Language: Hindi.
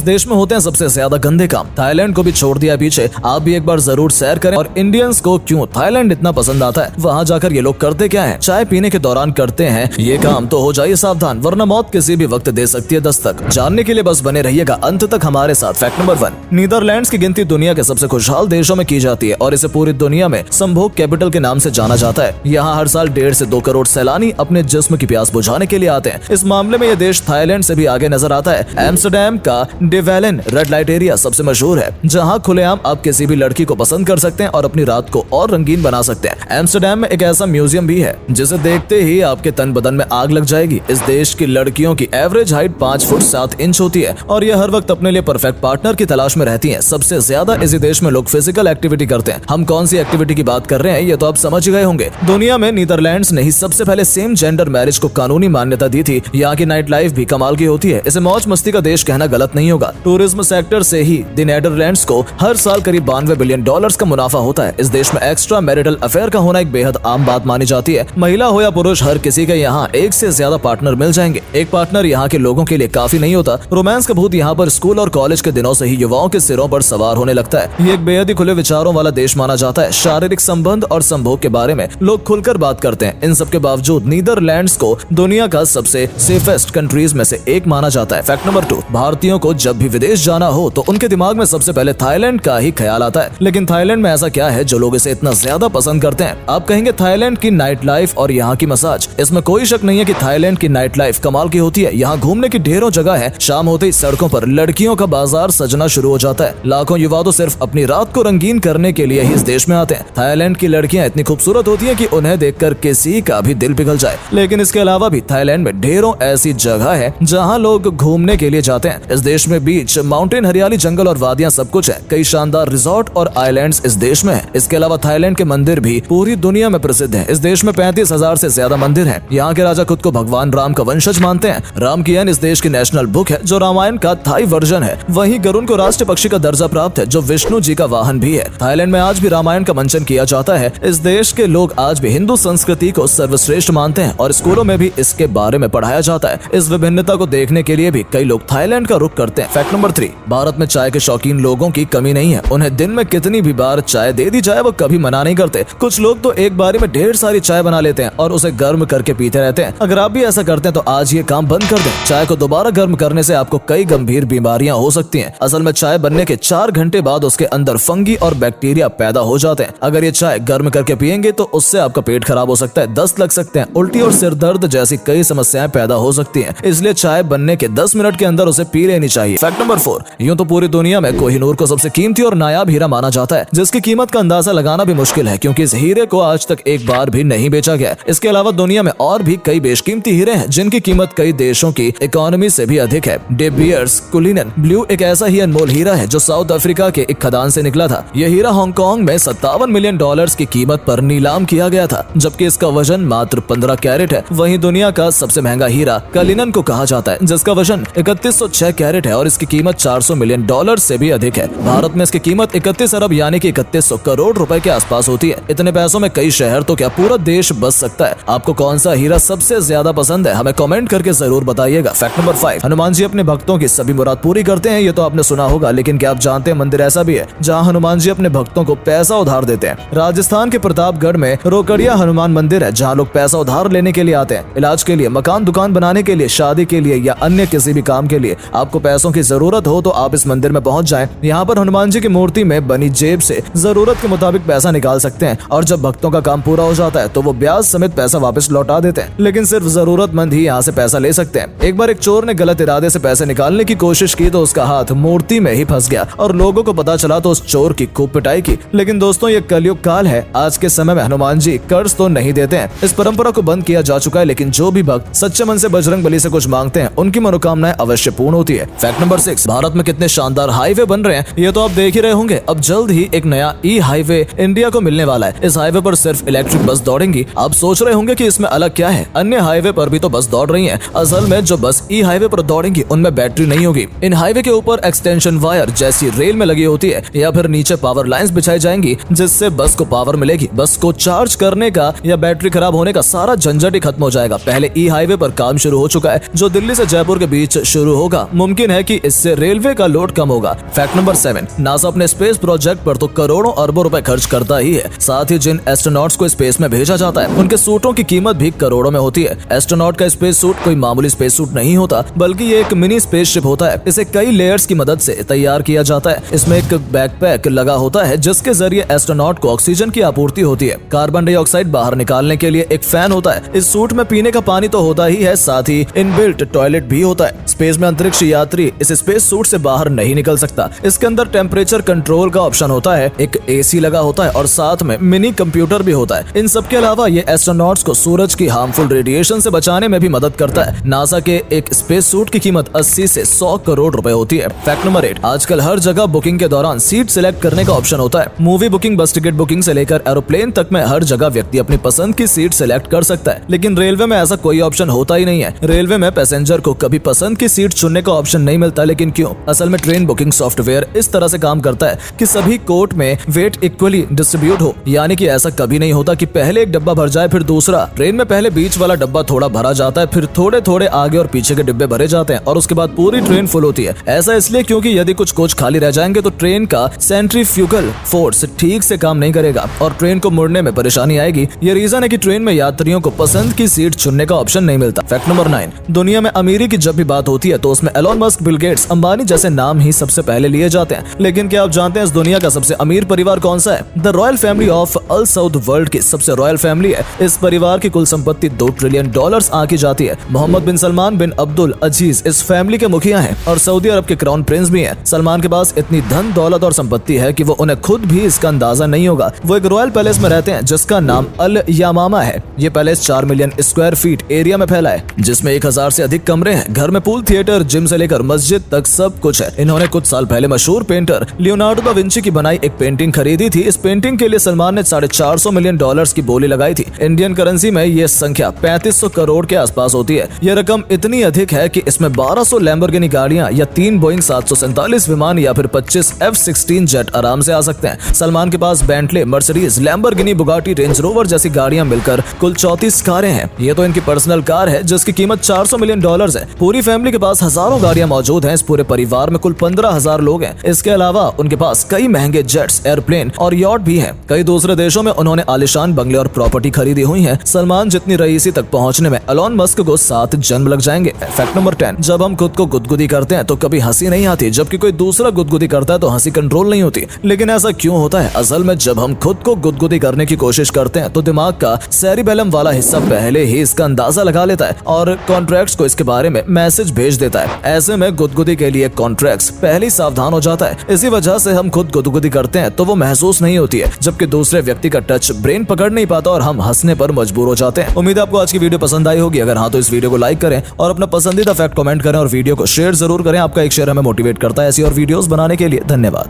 इस देश में होते हैं सबसे ज्यादा गंदे काम। थाईलैंड को भी छोड़ दिया पीछे, आप भी एक बार जरूर सैर करें। और इंडियंस को क्यों थाईलैंड इतना पसंद आता है, वहाँ जाकर ये लोग करते क्या है, चाय पीने के दौरान करते हैं ये काम, तो हो जाइए सावधान वरना मौत किसी भी वक्त दे सकती है दस्तक। जानने के लिए बस बने रहिएगा अंत तक हमारे साथ। फैक्ट नंबर 1, नीदरलैंड्स की गिनती दुनिया के सबसे खुशहाल देशों में की जाती है और इसे पूरी दुनिया में संभोग कैपिटल के नाम से जाना जाता है। यहाँ हर साल 1.5 से 2 करोड़ सैलानी अपने जिस्म की प्यास बुझाने के लिए आते हैं। इस मामले में ये देश थाईलैंड से भी आगे नजर आता है। एम्स्टरडैम का डेवैलन रेड लाइट एरिया सबसे मशहूर है, जहाँ खुलेआम आप किसी भी लड़की को पसंद कर सकते हैं और अपनी रात को और रंगीन बना सकते हैं। एम्स्टरडैम में एक ऐसा म्यूजियम भी है जिसे देखते ही आपके तन बदन में आग लग जाएगी। इस देश की लड़कियों की एवरेज हाइट 5 फुट 7 इंच होती है और ये हर वक्त अपने लिए परफेक्ट पार्टनर की तलाश में रहती हैं। सबसे ज्यादा इसी देश में लोग फिजिकल एक्टिविटी करते हैं। हम कौन सी एक्टिविटी की बात कर रहे हैं ये तो आप समझ गए होंगे। दुनिया में नीदरलैंड्स ने ही सबसे पहले सेम जेंडर मैरिज को कानूनी मान्यता दी थी। यहाँ की नाइट लाइफ भी कमाल की होती है। इसे मौज मस्ती का देश कहना गलत नहीं होगा। टूरिज्म सेक्टर से ही द नीदरलैंड्स को हर साल करीब $92 बिलियन का मुनाफा होता है। इस देश में एक्स्ट्रा मैरिटल अफेयर का होना एक बेहद आम बात मानी जाती है। महिला हो या पुरुष, हर किसी के यहाँ एक से ज्यादा पार्टनर मिल जाएंगे। एक पार्टनर यहाँ के लोगों के लिए काफी नहीं होता। रोमांस का भूत यहाँ पर स्कूल और कॉलेज के दिनों से ही युवाओं के सिरों पर सवार होने लगता है। ये एक बेहद ही खुले विचारों वाला देश माना जाता है। शारीरिक संबंध और संभोग के बारे में लोग खुलकर बात करते हैं। इन सब के बावजूद नीदरलैंड्स को दुनिया का सबसे सेफेस्ट कंट्रीज में से एक माना जाता है। फैक्ट नंबर 2, भारतीयों को जब भी विदेश जाना हो तो उनके दिमाग में सबसे पहले थाईलैंड का ही ख्याल आता है। लेकिन थाईलैंड में ऐसा क्या है जो लोग इसे इतना ज्यादा पसंद करते हैं? आप कहेंगे थाईलैंड की नाइट लाइफ और यहाँ की मसाज। इसमें कोई शक नहीं है कि थाईलैंड की नाइट लाइफ कमाल की होती है। यहाँ घूमने की ढेरों जगह है। शाम होते ही सड़कों पर लड़कियों का बाजार सजना शुरू हो जाता है। लाखों युवा तो सिर्फ अपनी रात को रंगीन करने के लिए ही इस देश में आते हैं। थाईलैंड की लड़कियां इतनी खूबसूरत होती हैं कि उन्हें देखकर किसी का भी दिल पिघल जाए। लेकिन इसके अलावा भी थाईलैंड में ढेरों ऐसी जगह है जहाँ लोग घूमने के लिए जाते हैं। इस देश में बीच, माउंटेन, हरियाली, जंगल और वादियां सब कुछ है। कई शानदार रिजॉर्ट और आइलैंड्स इस देश में है। इसके अलावा थाईलैंड के मंदिर भी पूरी दुनिया में प्रसिद्ध है। इस देश में 35,000 से ज्यादा मंदिर हैं। यहाँ के राजा खुद को भगवान राम का वंशज मानते हैं। रामकियन इस देश की नेशनल बुक है जो रामायण का थाई वर्जन है। वहीं गरुड़ को राष्ट्रीय पक्षी का दर्जा प्राप्त है जो विष्णु जी का वाहन भी है। थाईलैंड में आज भी रामायण का मंचन किया जाता है। इस देश के लोग आज भी हिंदू संस्कृति को सर्वश्रेष्ठ मानते हैं और स्कूलों में भी इसके बारे में पढ़ाया जाता है। इस विभिन्नता को देखने के लिए भी कई लोग थाईलैंड का रुख करते हैं। फैक्ट नंबर 3, भारत में चाय के शौकीन लोगों की कमी नहीं है। उन्हें दिन में कितनी भी बार चाय दे दी जाए वो कभी मना नहीं करते। कुछ लोग तो एक बारी में ढेर सारी चाय बना लेते हैं और उसे गर्म करके पीते रहते हैं। अगर आप भी ऐसा करते हैं तो आज ये काम बंद कर दें। चाय को दोबारा गर्म करने से आपको कई गंभीर बीमारियां हो सकती हैं। असल में चाय बनने के 4 घंटे बाद उसके अंदर फंगी और बैक्टीरिया पैदा हो जाते हैं। अगर ये चाय गर्म करके पिएंगे तो उससे आपका पेट खराब हो सकता है, दस्त लग सकते हैं, उल्टी और सिर दर्द जैसी कई समस्याएं पैदा हो सकती हैं। इसलिए चाय बनने के 10 मिनट के अंदर उसे पी लेनी चाहिए। फैक्ट नंबर 4, यूं तो पूरी दुनिया में कोहिनूर को सबसे कीमती और नायाब हीरा माना जाता है, जिसकी कीमत का अंदाजा लगाना भी मुश्किल है क्योंकि इस हीरे को आज तक एक बार भी नहीं बेचा गया। इसके अलावा दुनिया में और भी कई बेशकीमती हीरे हैं जिनकी कीमत कई देशों की इकोनॉमी से भी अधिक है। डे बियर्स कुलिनन ब्लू एक ऐसा ही अनमोल हीरा है जो साउथ अफ्रीका के एक खदान से निकला था। यह हीरा हांगकांग में $57 मिलियन की कीमत पर नीलाम किया गया था, जबकि इसका वजन मात्र 15 कैरेट है। वहीं दुनिया का सबसे महंगा हीरा कलिनन को कहा जाता है, जिसका वजन 3106 कैरेट है और इसकी कीमत $400 मिलियन से भी अधिक है। भारत में इसकी कीमत 31 अरब यानी कि 3100 करोड़ रुपए के आसपास होती है। इतने पैसों में कई शहर तो क्या पूरा देश बस सकता है। आपको कौन सा हीरा सबसे ज्यादा पसंद है, हमें कमेंट करके जरूर बताइएगा। फैक्ट नंबर 5, हनुमान जी अपने भक्तों की सभी मुराद पूरी करते हैं। ये तो आपने सुना होगा, लेकिन क्या आप जानते हैं मंदिर ऐसा भी है जहाँ हनुमान जी अपने भक्तों को पैसा उधार देते हैं। राजस्थान के प्रतापगढ़ में रोकड़िया हनुमान मंदिर है जहाँ लोग पैसा उधार लेने के लिए आते हैं। इलाज के लिए, मकान दुकान बनाने के लिए, शादी के लिए या अन्य किसी भी काम के लिए आपको पैसों की जरूरत हो तो आप इस मंदिर में पहुंच जाएं। यहाँ पर हनुमान जी की मूर्ति में बनी जेब से जरूरत के मुताबिक पैसा निकाल सकते हैं और जब भक्तों का काम पूरा हो जाता है तो वो ब्याज समेत पैसा वापस लौटा देते हैं। लेकिन सिर्फ जरूरतमंद ही यहाँ से पैसा ले सकते हैं। एक बार एक चोर ने गलत इरादे से पैसे निकालने की कोशिश की तो उसका हाथ मूर्ति में ही फंस गया और लोगों को पता चला तो उस चोर की खूब पिटाई की। लेकिन दोस्तों, ये कलयुग काल है। आज के समय में हनुमान जी कर्ज तो नहीं देते हैं। इस परंपरा को बंद किया जा चुका है, लेकिन जो भी भक्त सच्चे मन से बजरंग बली से कुछ मांगते हैं उनकी मनोकामनाएं अवश्य पूर्ण होती है। फैक्ट नंबर 6, भारत में कितने शानदार हाईवे बन रहे हैं ये तो आप देख ही रहे होंगे। अब जल्द ही एक नया ई हाईवे इंडिया को मिलने वाला है। इस हाईवे पर सिर्फ इलेक्ट्रिक बस दौड़ेंगी। आप सोच रहे होंगे कि इसमें अलग क्या है, अन्य हाईवे पर भी तो बस दौड़ रही है। असल में जो बस ई हाईवे पर दौड़ेंगी उनमें बैटरी नहीं होगी। इन हाईवे के ऊपर एक्सटेंशन वायर जैसी रेल में लगी होती है या फिर नीचे पावर लाइंस बिछाई जाएंगी जिससे बस को पावर मिलेगी। बस को चार्ज करने का या बैटरी खराब होने का सारा झंझट ही खत्म हो जाएगा। पहले ई हाईवे पर काम शुरू हो चुका है जो दिल्ली से जयपुर के बीच शुरू होगा। मुमकिन है क्योंकि इससे रेलवे का लोड कम होगा। फैक्ट नंबर 7, नासा अपने स्पेस प्रोजेक्ट पर तो करोड़ों अरबों रुपए खर्च करता ही है, साथ ही जिन एस्ट्रोनॉट्स को स्पेस में भेजा जाता है उनके सूटों की कीमत भी करोड़ों में होती है। एस्ट्रोनॉट का स्पेस सूट कोई मामूली स्पेस सूट नहीं होता, बल्कि ये एक मिनी स्पेसशिप होता है। इसे कई लेयर्स की मदद से तैयार किया जाता है। इसमें एक बैकपैक लगा होता है जिसके जरिए एस्ट्रोनॉट को ऑक्सीजन की आपूर्ति होती है। कार्बन डाइऑक्साइड बाहर निकालने के लिए एक फैन होता है। इस सूट में पीने का पानी तो होता ही है, साथ ही इनबिल्ट टॉयलेट भी होता है। स्पेस में अंतरिक्ष यात्री इस स्पेस सूट से बाहर नहीं निकल सकता। इसके अंदर टेम्परेचर कंट्रोल का ऑप्शन होता है, एक एसी लगा होता है और साथ में मिनी कंप्यूटर भी होता है। इन सब के अलावा ये एस्ट्रोनॉट्स को सूरज की हार्मफुल रेडिएशन से बचाने में भी मदद करता है। नासा के एक स्पेस सूट की कीमत 80 से 100 करोड़ रुपए होती है। फैक्ट नंबर 8, आजकल हर जगह बुकिंग के दौरान सीट सिलेक्ट करने का ऑप्शन होता है। मूवी बुकिंग, बस टिकट बुकिंग से लेकर एरोप्लेन तक में हर जगह व्यक्ति अपनी पसंद की सीट सिलेक्ट कर सकता है, लेकिन रेलवे में ऐसा कोई ऑप्शन होता ही नहीं है। रेलवे में पैसेंजर को कभी पसंद की सीट चुनने का ऑप्शन नहीं मिलता, लेकिन क्यों? असल में ट्रेन बुकिंग सॉफ्टवेयर इस तरह से काम करता है कि सभी कोच में वेट इक्वली डिस्ट्रीब्यूट हो, यानी कि ऐसा कभी नहीं होता कि पहले एक डब्बा भर जाए फिर दूसरा। ट्रेन में पहले बीच वाला डब्बा थोड़ा भरा जाता है, फिर थोड़े थोड़े आगे और पीछे के डिब्बे भरे जाते हैं और उसके बाद पूरी ट्रेन फुल होती है। ऐसा इसलिए क्योंकि यदि कुछ कोच खाली रह जाएंगे तो ट्रेन का सेंट्रीफ्यूगल फोर्स ठीक से काम नहीं करेगा और ट्रेन को मुड़ने में परेशानी आएगी। ये रीजन है कि ट्रेन में यात्रियों को पसंद की सीट चुनने का ऑप्शन नहीं मिलता। फैक्ट नंबर 9, दुनिया में अमीरी की जब भी बात होती है तो उसमें Elon Musk, Bill Gates, Ambani जैसे नाम ही सबसे पहले लिए जाते हैं। लेकिन क्या आप जानते हैं इस दुनिया का सबसे अमीर परिवार कौन सा है? The royal family of Al Saud world की सबसे रॉयल फैमिली है। इस परिवार की कुल संपत्ति $2 ट्रिलियन आंकी जाती है। मोहम्मद बिन सलमान बिन अब्दुल अजीज इस फैमिली के मुखिया हैं और सऊदी अरब के क्राउन प्रिंस भी हैं। सलमान के पास इतनी धन दौलत और संपत्ति है कि वो उन्हें खुद भी इसका अंदाजा नहीं होगा। वो एक रॉयल पैलेस में रहते हैं जिसका नाम अल यामामा है। ये palace 4 million square feet area में फैला है, जिसमें 1000 से अधिक कमरे हैं। घर में पूल, थिएटर, जिम से लेकर मस्जिद तक सब कुछ है। इन्होंने कुछ साल पहले मशहूर पेंटर लियोनार्डो दा विंची की बनाई एक पेंटिंग खरीदी थी। इस पेंटिंग के लिए सलमान ने $450 मिलियन की बोली लगाई थी। इंडियन करेंसी में ये संख्या 3500 करोड़ के आसपास होती है। यह रकम इतनी अधिक है कि इसमें 1200 लैम्बोर्गिनी गाड़ियां या 3 बोइंग 747 विमान या फिर 25 F-16 जेट आराम से आ सकते हैं। सलमान के पास Bentley, Mercedes, Lamborghini, Bugatti, Range Rover जैसी गाड़ियां मिलकर कुल 34 कारें हैं। ये तो इनकी पर्सनल कार है जिसकी कीमत $400 मिलियन है। पूरी फैमिली के पास हजारों गाड़ियां मौजूद हैं। इस पूरे परिवार में कुल 15,000 लोग हैं। इसके अलावा उनके पास कई महंगे जेट्स, एयरप्लेन और यॉट भी हैं। कई दूसरे देशों में उन्होंने आलिशान बंगले और प्रॉपर्टी खरीदी हुई है। सलमान जितनी रईसी तक पहुंचने में एलोन मस्क को 7 जन्म लग जाएंगे। फैक्ट नंबर 10, जब हम खुद को गुदगुदी करते हैं तो कभी हंसी नहीं आती, जबकि कोई दूसरा गुदगुदी करता है तो हंसी कंट्रोल नहीं होती। लेकिन ऐसा क्यों होता है? असल में जब हम खुद को गुदगुदी करने की कोशिश करते हैं तो दिमाग का सेरिबेलम वाला हिस्सा पहले ही इसका अंदाजा लगा लेता है और कॉन्ट्रैक्ट्स को इसके बारे में मैसेज भेज देता है। ऐसे में गुदगुदी के लिए कॉन्ट्रैक्ट्स पहले ही सावधान हो जाता है। इसी वजह से हम खुद गुदगुदी करते हैं तो वो महसूस नहीं होती है, जबकि दूसरे व्यक्ति का टच ब्रेन पकड़ नहीं पाता और हम हंसने पर मजबूर हो जाते हैं। उम्मीद है आपको आज की वीडियो पसंद आई होगी। अगर हाँ तो इस वीडियो को लाइक करें और अपना पसंदीदा फैक्ट कमेंट करें और वीडियो को शेयर जरूर करें। आपका एक शेयर हमें मोटिवेट करता है ऐसी और वीडियोस बनाने के लिए। धन्यवाद।